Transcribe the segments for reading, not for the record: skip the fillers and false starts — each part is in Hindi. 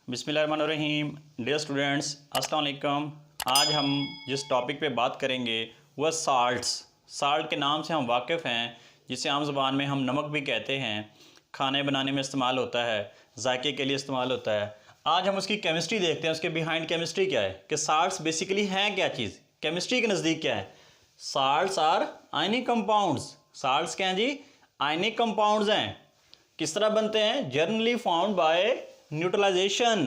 बिस्मिल्लाहिर्रहमानिर्रहीम। डियर स्टूडेंट्स, अस्सलाम वालेकुम। आज हम जिस टॉपिक पे बात करेंगे वह साल्ट्स। साल्ट के नाम से हम वाकिफ़ हैं, जिसे आम ज़बान में हम नमक भी कहते हैं। खाने बनाने में इस्तेमाल होता है, जायके के लिए इस्तेमाल होता है। आज हम उसकी केमिस्ट्री देखते हैं, उसके बिहाइंड केमिस्ट्री क्या है, कि साल्ट्स बेसिकली हैं क्या चीज़, केमिस्ट्री के नज़दीक क्या है। Salts are ionic compounds. Salts क्या हैं जी? आयनिक कंपाउंड्स हैं। किस तरह बनते हैं? Generally found by neutralisation.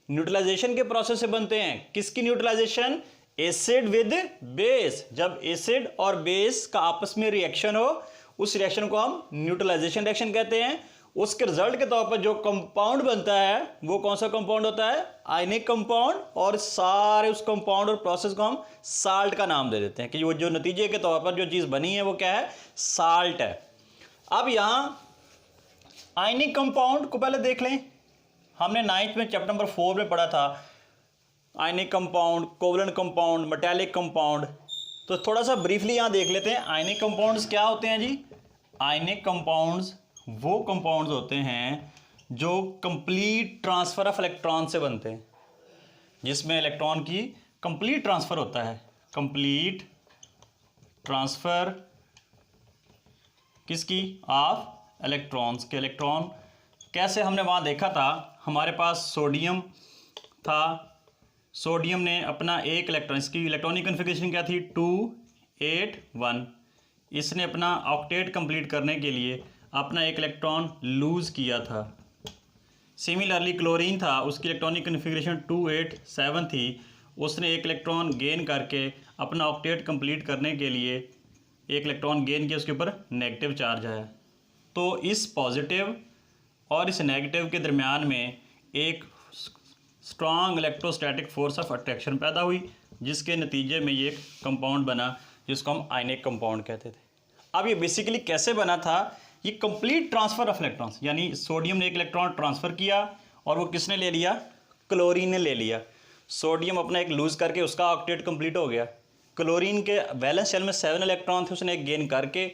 Neutralisation के प्रोसेस से बनते हैं। किसकी न्यूट्रलाइजेशन? Acid with base. जब एसिड और बेस का आपस में रिएक्शन हो, उस रिएक्शन को हम न्यूट्रलाइजेशन रिएक्शन कहते हैं। उसके रिजल्ट के तौर पर जो कंपाउंड बनता है वो कौन सा कंपाउंड होता है? Ionic compound. और सारे उस कंपाउंड और प्रोसेस को हम साल्ट का नाम दे देते हैं कि वो जो नतीजे के तौर पर जो चीज़ बनी है वो क्या है? साल्ट है। अब यहां आयनिक कंपाउंड को पहले देख लें। हमने 9th में चैप्टर नंबर 4 में पढ़ा था ionic compound, covalent compound, metallic compound. तो थोड़ा सा ब्रीफली यहाँ देख लेते हैं आयनिक कंपाउंड्स क्या होते हैं जी। आयनिक कंपाउंड्स वो कंपाउंड्स होते हैं जो कंप्लीट ट्रांसफ़र ऑफ इलेक्ट्रॉन से बनते हैं, जिसमें इलेक्ट्रॉन की कंप्लीट ट्रांसफ़र होता है। कंप्लीट ट्रांसफ़र किसकी? ऑफ इलेक्ट्रॉन्स के। इलेक्ट्रॉन कैसे? हमने वहाँ देखा था, हमारे पास सोडियम था। सोडियम ने अपना एक इलेक्ट्रॉन, इसकी इलेक्ट्रॉनिक कन्फिग्रेशन क्या थी? 281। इसने अपना ऑक्टेट कंप्लीट करने के लिए अपना एक इलेक्ट्रॉन लूज़ किया था। सिमिलरली क्लोरीन था, उसकी इलेक्ट्रॉनिक कन्फिग्रेशन 287 थी। उसने एक इलेक्ट्रॉन गेन करके अपना ऑक्टेट कंप्लीट करने के लिए एक इलेक्ट्रॉन गेन किया, उसके ऊपर नेगेटिव चार्ज आया। तो इस पॉजिटिव और इस नेगेटिव के दरमियान में एक strong electrostatic force of attraction पैदा हुई, जिसके नतीजे में ये एक कंपाउंड बना जिसको हम आयनिक कंपाउंड कहते थे। अब ये बेसिकली कैसे बना था? ये कंप्लीट ट्रांसफ़र ऑफ इलेक्ट्रॉन्स, यानी सोडियम ने एक इलेक्ट्रॉन ट्रांसफ़र किया और वो किसने ले लिया? क्लोरीन ने ले लिया। सोडियम अपना एक लूज़ करके उसका ऑक्टेट कंप्लीट हो गया। क्लोरीन के वैलेंस शेल में 7 इलेक्ट्रॉन थे, उसने एक गेन करके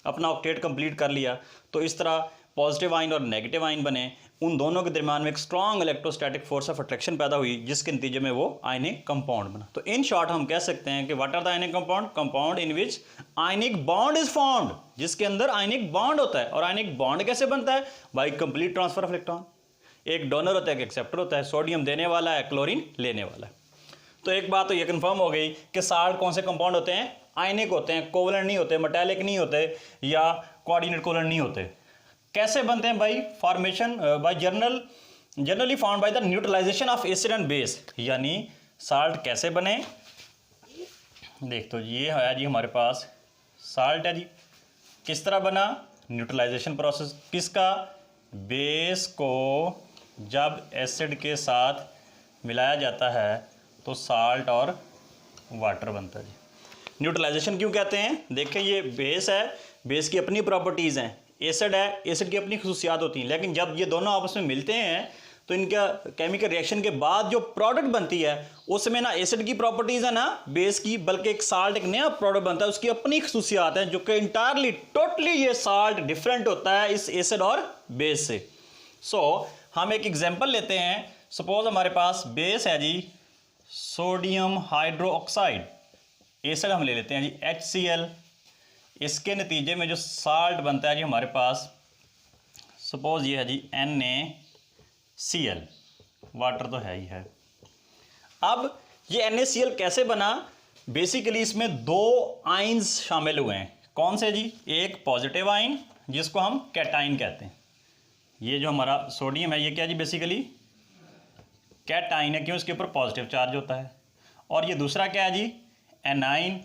अपना ऑक्टेट कंप्लीट कर लिया। तो इस तरह पॉजिटिव आयन और नेगेटिव आयन बने। उन दोनों के दरमियान में एक strong electrostatic force of attraction पैदा हुई, जिसके नतीजे में वो आयनिक कंपाउंड बना। तो इन शॉर्ट हम कह सकते हैं कि what are the ionic compound? Compound in which ionic bond is formed, जिसके अंदर आयनिक बॉन्ड होता है। और आयनिक बॉन्ड कैसे बनता है? By complete transfer of electron. एक डोनर होता है, एक एक्सेप्टर होता है। सोडियम देने वाला है, क्लोरीन लेने वाला है। तो एक बात तो ये कंफर्म हो गई कि साल्ट कौन से कंपाउंड होते हैं? आयनिक होते हैं, कोवलेंट नहीं होते, मेटालिक नहीं होते, या कोऑर्डिनेट कोवलेंट नहीं होते। कैसे बनते हैं भाई? Formation by generally found by the neutralization of acid and base. यानी साल्ट कैसे बने? देख, तो ये है जी हमारे पास साल्ट है जी। किस तरह बना? Neutralisation process. किसका? बेस को जब एसिड के साथ मिलाया जाता है तो साल्ट और वाटर बनता है जी। न्यूट्रलाइजेशन क्यों कहते हैं? देखें, ये बेस है, बेस की अपनी प्रॉपर्टीज़ हैं। एसिड है, एसिड की अपनी खसूसियात होती हैं। लेकिन जब ये दोनों आपस में मिलते हैं तो इनका केमिकल रिएक्शन के बाद जो प्रोडक्ट बनती है उसमें ना एसिड की प्रॉपर्टीज़ है ना बेस की, बल्कि एक साल्ट एक नया प्रोडक्ट बनता है, उसकी अपनी खसूसियात हैं, जो कि इंटायरली टोटली ये साल्ट डिफरेंट होता है इस एसिड और बेस से। हम एक एग्जाम्पल लेते हैं। सपोज हमारे पास बेस है जी सोडियम हाइड्रोक्साइड। एसिड हम ले लेते हैं जी HCl। इसके नतीजे में जो साल्ट बनता है जी हमारे पास, सपोज ये है जी NaCl। वाटर तो है ही है। अब ये NaCl कैसे बना? बेसिकली इसमें 2 आयंस शामिल हुए हैं। कौन से जी? एक पॉजिटिव आयन जिसको हम कैटाइन कहते हैं। ये जो हमारा सोडियम है ये क्या जी? बेसिकली कैटाइन है। क्यों? इसके ऊपर पॉजिटिव चार्ज होता है। और ये दूसरा क्या है जी? एनाइन।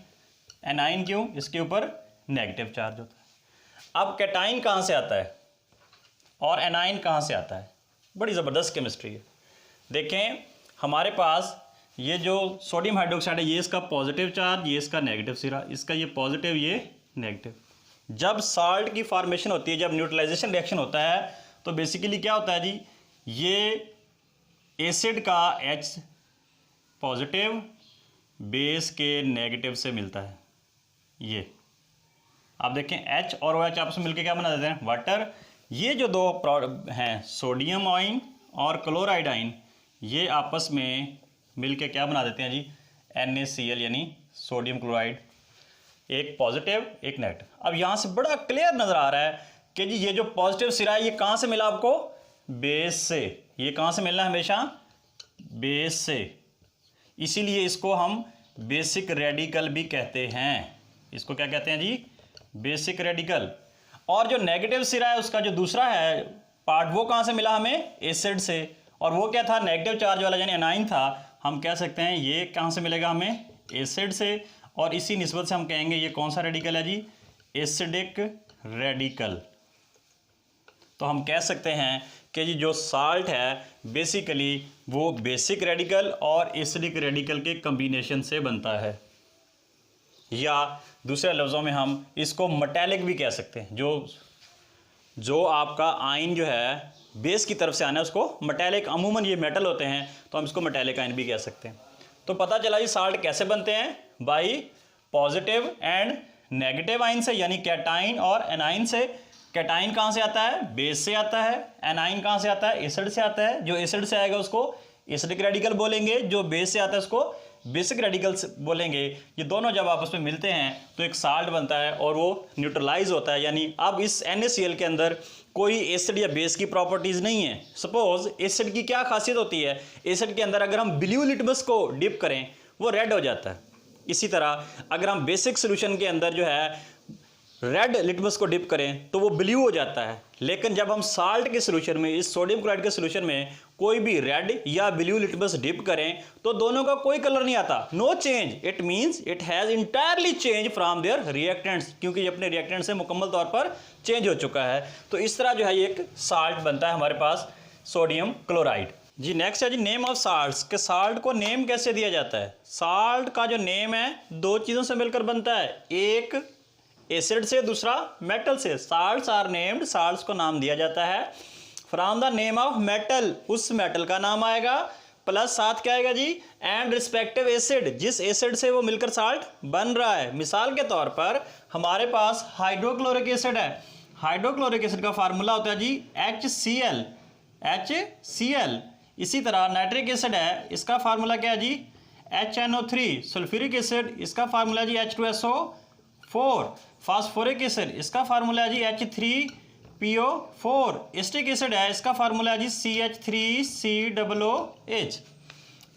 एनाइन क्यों? इसके ऊपर नेगेटिव चार्ज होता है। अब कैटाइन कहाँ से आता है और एनाइन कहाँ से आता है? बड़ी ज़बरदस्त केमिस्ट्री है। देखें, हमारे पास ये जो सोडियम हाइड्रोक्साइड है, ये इसका पॉजिटिव चार्ज, ये इसका नेगेटिव सिरा, इसका ये पॉजिटिव, ये नेगेटिव। जब साल्ट की फॉर्मेशन होती है, जब न्यूट्रलाइजेशन रिएक्शन होता है, तो बेसिकली क्या होता है जी? ये एसिड का H पॉजिटिव बेस के नेगेटिव से मिलता है। ये आप देखें H और OH आपस में मिलकर क्या बना देते हैं? वाटर। ये जो दो हैं सोडियम आयन और क्लोराइड आयन, ये आपस में मिलके क्या बना देते हैं जी, NaCl यानी सोडियम क्लोराइड, एक पॉजिटिव एक नेगेटिव। अब यहाँ से बड़ा क्लियर नज़र आ रहा है कि जी ये जो पॉजिटिव सिरा है ये कहाँ से मिला आपको, बेस से। ये कहाँ से मिलना है, हमेशा बेस से, इसीलिए इसको हम बेसिक रेडिकल भी कहते हैं। इसको क्या कहते हैं जी, बेसिक रेडिकल। और जो नेगेटिव सिरा है उसका जो दूसरा है पार्ट, वो कहाँ से मिला हमें, एसिड से। और वो क्या था, नेगेटिव चार्ज वाला यानी एनाइन था। हम कह सकते हैं ये कहाँ से मिलेगा हमें, एसिड से। और इसी निस्बत से हम कहेंगे ये कौन सा रेडिकल है जी, एसिडिक रेडिकल। तो हम कह सकते हैं कि जी जो साल्ट है बेसिकली वो बेसिक रेडिकल और एसिडिक रेडिकल के कम्बिनेशन से बनता है, या दूसरे लफ्ज़ों में हम इसको मेटालिक भी कह सकते हैं। जो आपका आयन जो है बेस की तरफ से आना है उसको मेटालिक, अमूमन ये मेटल होते हैं तो हम इसको मेटालिक आयन भी कह सकते हैं। तो पता चला जी साल्ट कैसे बनते हैं, by positive and negative ion से, यानी कैटाइन और एनाइन से। कैटाइन कहाँ से आता है, बेस से आता है। एनाइन कहाँ से आता है, एसिड से आता है। जो एसिड से आएगा उसको एसिडिक रेडिकल बोलेंगे, जो बेस से आता है उसको बेसिक रेडिकल बोलेंगे। ये दोनों जब आपस में मिलते हैं तो एक साल्ट बनता है और वो न्यूट्रलाइज होता है। यानी अब इस NaCl के अंदर कोई एसिड या बेस की प्रॉपर्टीज़ नहीं है। सपोज एसिड की क्या खासियत होती है, एसिड के अंदर अगर हम ब्लू लिटमस को डिप करें वो रेड हो जाता है। इसी तरह अगर हम बेसिक सोल्यूशन के अंदर जो है रेड लिटमस को डिप करें तो वो ब्लू हो जाता है। लेकिन जब हम साल्ट के सोल्यूशन में, इस सोडियम क्लोराइड के सोल्यूशन में कोई भी रेड या ब्लू लिटमस डिप करें तो दोनों का कोई कलर नहीं आता, no change. It means it has entirely change from their reactants, क्योंकि ये अपने रिएक्टेंट से मुकम्मल तौर पर चेंज हो चुका है। तो इस तरह जो है एक साल्ट बनता है हमारे पास, सोडियम क्लोराइड। जी नेक्स्ट है जी नेम ऑफ साल्ट्स, के साल्ट को नेम कैसे दिया जाता है। साल्ट का जो नेम है दो चीज़ों से मिलकर बनता है, एक एसिड से, दूसरा मेटल से। साल्ट्स आर नेम्ड, साल्ट्स को नाम दिया जाता है from the name of metal, उस मेटल का नाम आएगा, प्लस साथ क्या आएगा जी, एंड रिस्पेक्टिव एसिड, जिस एसिड से वो मिलकर साल्ट बन रहा है। मिसाल के तौर पर हमारे पास हाइड्रोक्लोरिक एसिड है, हाइड्रोक्लोरिक एसिड का फार्मूला होता है जी HCl, HCl। इसी तरह नाइट्रिक एसिड है, इसका फार्मूला क्या है जी HNO3। सल्फ्यूरिक एसिड, इसका फार्मूला जी H2SO4। फास्फोरिक एसिड, इसका फार्मूला है जी H3PO4। एसिटिक एसिड है, इसका फार्मूला है जी CH3COOH।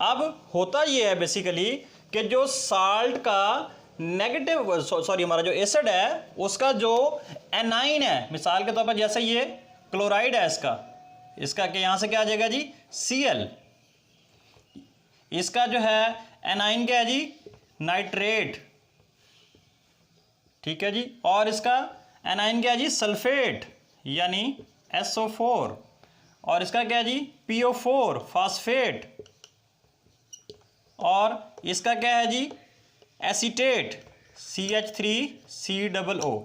अब होता ये है बेसिकली कि जो साल्ट का नेगेटिव, सॉरी हमारा जो एसिड है उसका जो एनाइन है, मिसाल के तौर पर जैसे ये क्लोराइड है, इसका कि यहाँ से क्या आ जाएगा जी Cl। इसका जो है एनाइन क्या है जी नाइट्रेट, ठीक है जी। और इसका एनाइन क्या है जी सल्फेट यानी SO4। और इसका क्या है जी PO4 फास्फेट। और इसका क्या है जी एसीटेट CH3COO।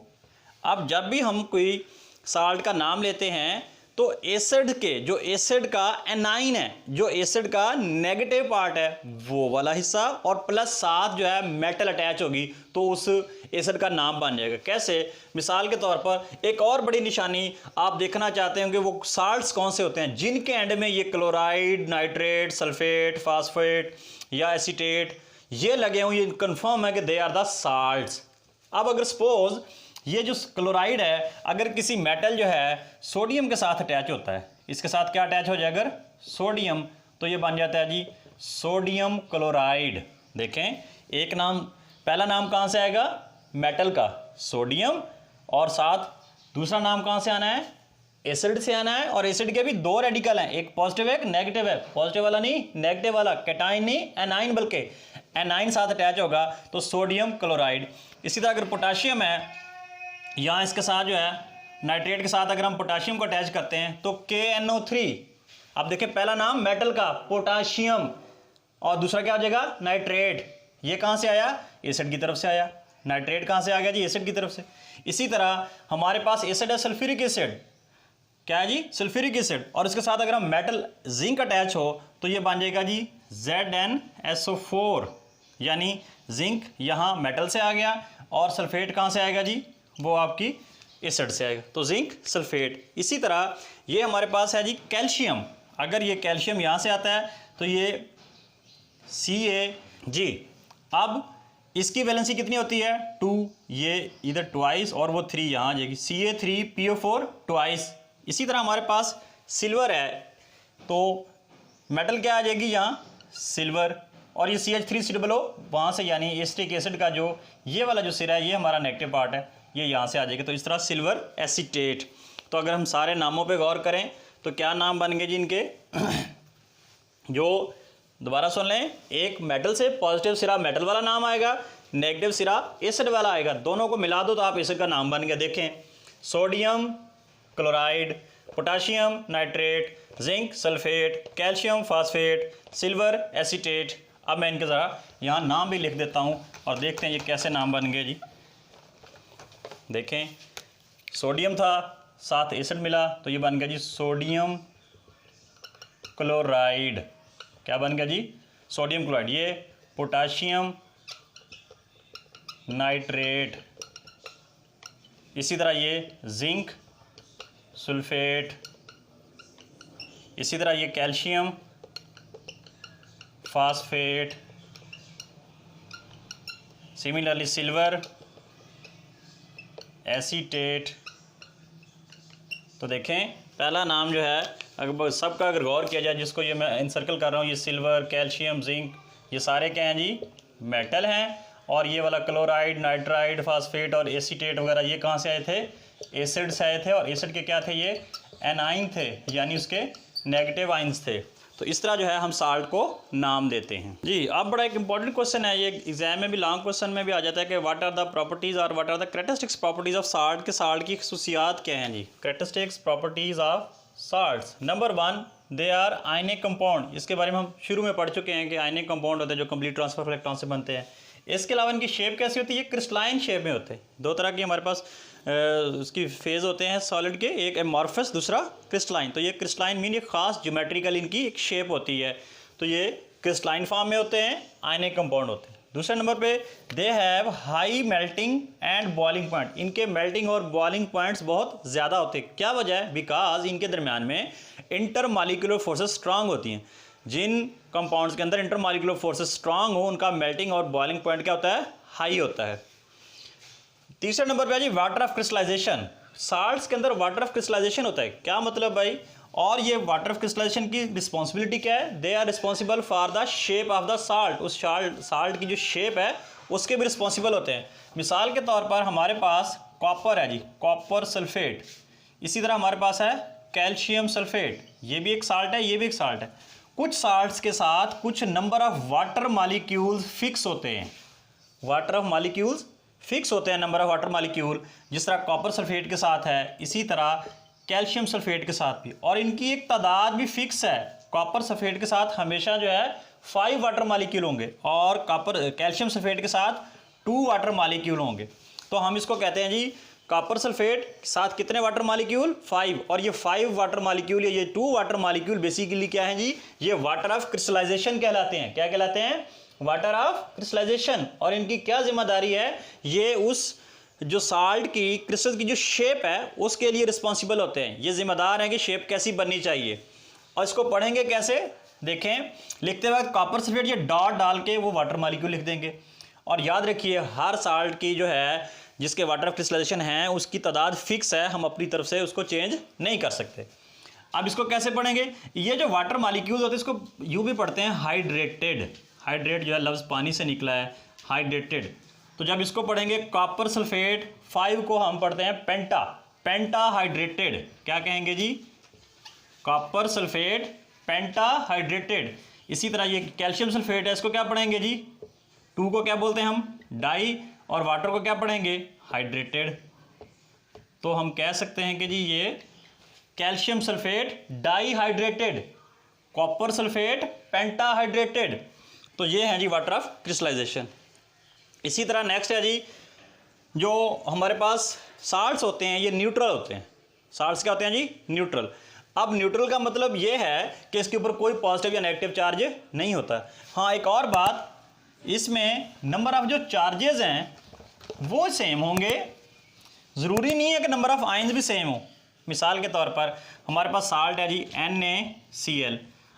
अब जब भी हम कोई साल्ट का नाम लेते हैं तो एसिड के, जो एसिड का एनाइन है, जो एसिड का नेगेटिव पार्ट है वो वाला हिस्सा, और प्लस साथ जो है मेटल अटैच होगी तो उस एसिड का नाम बन जाएगा। कैसे, मिसाल के तौर पर एक और बड़ी निशानी आप देखना चाहते हैं कि वो साल्ट्स कौन से होते हैं जिनके एंड में ये क्लोराइड, नाइट्रेट, सल्फेट, फास्फेट या एसीटेट ये लगे हों, ये कंफर्म है कि दे आर द साल्ट्स। अब अगर सपोज ये जो क्लोराइड है अगर किसी मेटल जो है सोडियम के साथ अटैच होता है, इसके साथ क्या अटैच हो जाए अगर सोडियम, तो ये बन जाता है जी सोडियम क्लोराइड। देखें एक नाम, पहला नाम कहाँ से आएगा मेटल का सोडियम, और साथ दूसरा नाम कहाँ से आना है एसिड से आना है। और एसिड के भी दो रेडिकल हैं, एक पॉजिटिव है एक नेगेटिव है, पॉजिटिव वाला नहीं नेगेटिव वाला, कैटाइन नहीं एनाइन, बल्कि एनाइन साथ अटैच होगा तो सोडियम क्लोराइड। इसी तरह अगर पोटाशियम है, यहाँ इसके साथ जो है नाइट्रेट के साथ अगर हम पोटाशियम को अटैच करते हैं तो KNO3। अब देखिए पहला नाम मेटल का पोटाशियम और दूसरा क्या हो जाएगा नाइट्रेट। ये कहाँ से आया एसिड की तरफ से आया, नाइट्रेट कहाँ से आ गया जी एसिड की तरफ से। इसी तरह हमारे पास एसिड है सल्फ्यूरिक एसिड, क्या है जी सल्फ्यूरिक एसिड, और इसके साथ अगर हम मेटल जिंक अटैच हो तो ये बन जाएगा जी ZnSO4, यानी जिंक यहाँ मेटल से आ गया और सल्फेट कहाँ से आएगा जी वो आपकी एसिड से आएगा, तो जिंक सल्फेट। इसी तरह ये हमारे पास है जी कैल्शियम। अगर ये कैल्शियम यहाँ से आता है तो ये Ca(G). अब इसकी वैलेंसी कितनी होती है 2, ये इधर ट्वाइस और वो 3 यहाँ आ जाएगी, Ca3PO4 ट्वाइस। इसी तरह हमारे पास सिल्वर है तो मेटल क्या आ जाएगी यहाँ सिल्वर, और ये CH3COO वहाँ से यानी एसिटिक एसिड का जो ये वाला जो सिरा है ये हमारा नेगेटिव पार्ट है, ये यहाँ से आ जाएगा। तो इस तरह सिल्वर एसीटेट। तो अगर हम सारे नामों पे गौर करें तो क्या नाम बन गए जी इनके जो दोबारा सुन लें, एक मेटल से पॉजिटिव सिरा मेटल वाला नाम आएगा, नेगेटिव सिरा एसिड वाला आएगा, दोनों को मिला दो तो आप एसिड का नाम बन गया। देखें sodium chloride, potassium nitrate, zinc sulphate, calcium phosphate, silver acetate. अब मैं इनके ज़रा यहाँ नाम भी लिख देता हूँ और देखते हैं ये कैसे नाम बन गए जी। देखें सोडियम था, साथ एसिड मिला तो ये बन गया जी सोडियम क्लोराइड। क्या बन गया जी सोडियम क्लोराइड। ये पोटाशियम नाइट्रेट, इसी तरह ये जिंक सल्फेट, इसी तरह ये calcium phosphate, similarly silver acetate. तो देखें पहला नाम जो है अगर सबका अगर गौर किया जाए, जिसको ये मैं इनसर्कल कर रहा हूँ, ये सिल्वर कैल्शियम जिंक ये सारे क्या हैं जी मेटल हैं, और ये वाला क्लोराइड नाइट्राइड फास्फेट और एसीटेट वगैरह ये कहाँ से आए थे एसिड से आए थे, और एसिड के क्या थे ये एनाइन थे यानी उसके नेगेटिव आइंस थे। तो इस तरह जो है हम साल्ट को नाम देते हैं जी। अब बड़ा एक इंपॉर्टेंट क्वेश्चन है, ये एग्जाम में भी लॉन्ग क्वेश्चन में भी आ जाता है कि व्हाट आर द प्रॉपर्टीज़ और what are the characteristics properties of salt, के साल्ट की खसूसियात क्या हैं जी। Characteristics properties of salts, number 1 they are ionic compound. इसके बारे में हम शुरू में पढ़ चुके हैं कि आयनिक कंपाउंड होते हैं जो कंप्लीट ट्रांसफर ऑफ इलेक्ट्रॉन से बनते हैं। इसके अलावा इनकी शेप कैसी होती है, ये क्रिस्टलाइन शेप में होते हैं। दो तरह की हमारे पास उसकी फेज होते हैं सॉलिड के, एक एमॉर्फस दूसरा क्रिस्टलाइन। तो ये क्रिस्टलाइन मीन ये खास ज्योमेट्रिकल इनकी एक शेप होती है, तो ये क्रिस्टलाइन फॉर्म में होते हैं, आयनिक कंपाउंड होते हैं। दूसरे नंबर पे they have high melting and boiling point, इनके मेल्टिंग और बॉइलिंग पॉइंट्स बहुत ज़्यादा होते हैं। क्या वजह है, बिकॉज इनके दरमियान में इंटरमॉलिक्यूलर फोर्सेस स्ट्रांग होती हैं। जिन कंपाउंड्स के अंदर इंटरमॉलिक्यूलर फोर्सेस स्ट्रांग हो उनका मेल्टिंग और बॉइलिंग पॉइंट क्या होता है हाई होता है। तीसरे नंबर पे है जी वाटर ऑफ क्रिस्टलाइजेशन, साल्ट्स के अंदर वाटर ऑफ क्रिस्टलाइजेशन होता है। क्या मतलब भाई, और ये वाटर ऑफ क्रिस्टलाइजेशन की रिस्पॉन्सिबिलिटी क्या है, they are responsible for the shape of the salt, उस साल्ट की जो शेप है उसके भी रिस्पॉन्सिबल होते हैं। मिसाल के तौर पर हमारे पास कॉपर है जी, कॉपर सल्फेट, इसी तरह हमारे पास है कैल्शियम सल्फेट, ये भी एक साल्ट है ये भी एक साल्ट है। कुछ साल्ट्स के साथ कुछ number of water molecules fix होते हैं, वाटर ऑफ मॉलिक्यूल्स फिक्स होते हैं, नंबर ऑफ वाटर मॉलिक्यूल, जिस तरह कॉपर सल्फेट के साथ है, इसी तरह कैल्शियम सल्फेट के साथ भी, और इनकी एक तादाद भी फिक्स है। कॉपर सल्फेट के साथ हमेशा जो है 5 वाटर मॉलिक्यूल होंगे और कैल्शियम सल्फेट के साथ 2 वाटर मॉलिक्यूल होंगे। तो हम इसको कहते हैं जी कॉपर सल्फेट के साथ कितने वाटर मॉलिक्यूल 5, और ये 5 वाटर मॉलिक्यूल या ये 2 वाटर मॉलिक्यूल बेसिकली क्या है जी, ये वाटर ऑफ क्रिस्टलाइजेशन कहलाते हैं। क्या कहलाते हैं, वाटर ऑफ क्रिस्टलाइजेशन। और इनकी क्या जिम्मेदारी है, ये उस जो साल्ट की क्रिस्टल की जो शेप है उसके लिए रिस्पॉन्सिबल होते हैं, ये जिम्मेदार हैं कि शेप कैसी बननी चाहिए। और इसको पढ़ेंगे कैसे, देखें लिखते वक्त कॉपर सल्फेट ये डॉट डाल के वो वाटर मॉलिक्यूल लिख देंगे। और याद रखिए हर साल्ट की जो है जिसके वाटर ऑफ क्रिस्टलाइजेशन है उसकी तादाद फिक्स है, हम अपनी तरफ से उसको चेंज नहीं कर सकते। अब इसको कैसे पढ़ेंगे, ये जो वाटर मॉलिक्यूल्स होते हैं इसको यूँ भी पढ़ते हैं हाइड्रेटेड, हाइड्रेट जो है लफ्ज़ पानी से निकला है हाइड्रेटेड। तो जब इसको पढ़ेंगे कॉपर सल्फेट 5 को हम पढ़ते हैं पेंटा, पेंटा हाइड्रेटेड। क्या कहेंगे जी, कॉपर सल्फेट पेंटा हाइड्रेटेड। इसी तरह ये कैल्शियम सल्फेट है, इसको क्या पढ़ेंगे जी, 2 को क्या बोलते हैं हम डाई, और वाटर को क्या पढ़ेंगे हाइड्रेटेड। तो हम कह सकते हैं कि जी ये calcium sulphate dihydrated, copper sulphate pentahydrated. तो ये है जी वाटर ऑफ क्रिस्टलाइजेशन। इसी तरह नेक्स्ट है जी जो हमारे पास साल्ट्स होते हैं ये न्यूट्रल होते हैं। साल्ट्स क्या होते हैं जी, न्यूट्रल। अब न्यूट्रल का मतलब ये है कि इसके ऊपर कोई पॉजिटिव या नेगेटिव चार्ज नहीं होता। हाँ एक और बात, इसमें नंबर ऑफ जो चार्जेस हैं वो सेम होंगे, ज़रूरी नहीं है कि नंबर ऑफ आयंस भी सेम हो। मिसाल के तौर पर हमारे पास साल्ट है जी NaCl।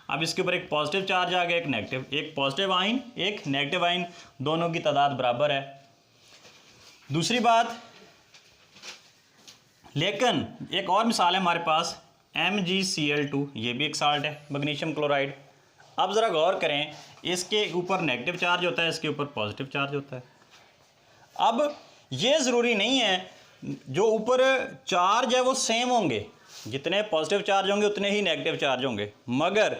अब इसके ऊपर एक पॉजिटिव चार्ज आ गया, एक नेगेटिव, एक पॉजिटिव आयन एक नेगेटिव आयन, दोनों की तादाद बराबर है। दूसरी बात, लेकिन एक और मिसाल है हमारे पास MgCl2, ये भी एक साल्ट है, मैग्नीशियम क्लोराइड। अब ज़रा गौर करें, इसके ऊपर नेगेटिव चार्ज होता है, इसके ऊपर पॉजिटिव चार्ज होता है। अब ये ज़रूरी नहीं है जो ऊपर चार्ज है वो सेम होंगे, जितने पॉजिटिव चार्ज होंगे उतने ही नेगेटिव चार्ज होंगे, मगर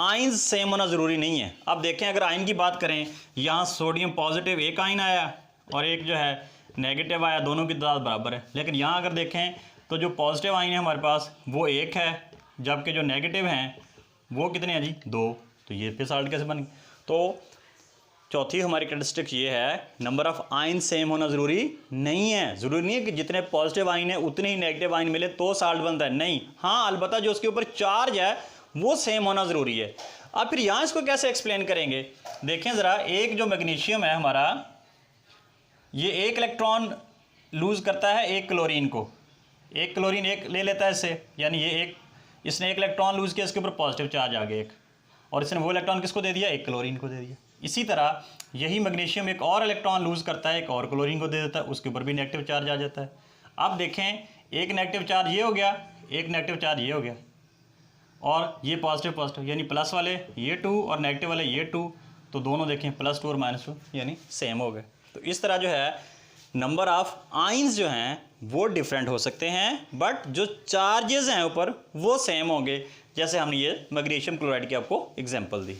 आयन्स सेम होना ज़रूरी नहीं है। अब देखें, अगर आयन की बात करें, यहाँ सोडियम पॉजिटिव एक आयन आया और एक जो है नेगेटिव आया, दोनों की तादाद बराबर है। लेकिन यहाँ अगर देखें तो जो पॉजिटिव आयन है हमारे पास वो एक है, जबकि जो नेगेटिव हैं वो कितने हैं जी, 2। तो ये पे साल्ट कैसे बन? तो चौथी हमारी कैरेक्टरिस्टिक ये है, नंबर ऑफ आयन सेम होना ज़रूरी नहीं है। ज़रूरी नहीं है कि जितने पॉजिटिव आयन है उतने ही नेगेटिव आयन मिले तो साल्ट बनता है, नहीं। हाँ, अलबत्ता जो उसके ऊपर चार्ज है वो सेम होना ज़रूरी है। अब फिर यहाँ इसको कैसे एक्सप्लेन करेंगे? देखें ज़रा, एक जो मैग्नीशियम है हमारा, ये एक इलेक्ट्रॉन लूज़ करता है एक क्लोरीन को, एक क्लोरीन एक ले लेता है इससे, यानी ये एक, इसने एक इलेक्ट्रॉन लूज़ किया, इसके ऊपर पॉजिटिव चार्ज आ गया एक, और इसने वो इलेक्ट्रॉन किसको दे दिया, एक क्लोरीन को दे दिया। इसी तरह यही मैग्नीशियम एक और इलेक्ट्रॉन लूज़ करता है, एक और क्लोरीन को दे देता है, उसके ऊपर भी नेगेटिव चार्ज आ जाता है। अब देखें, एक नेगेटिव चार्ज ये हो गया, एक नेगेटिव चार्ज ये हो गया, और ये पॉजिटिव पॉजिटिव, यानी प्लस वाले ये 2 और नेगेटिव वाले ये 2, तो दोनों देखें +2 और -2 यानी सेम हो गए। तो इस तरह जो है नंबर ऑफ़ आइंस जो हैं वो डिफरेंट हो सकते हैं, बट जो चार्जेस हैं ऊपर वो सेम होंगे, जैसे हमने ये मैग्नीशियम क्लोराइड की आपको एग्जांपल दी।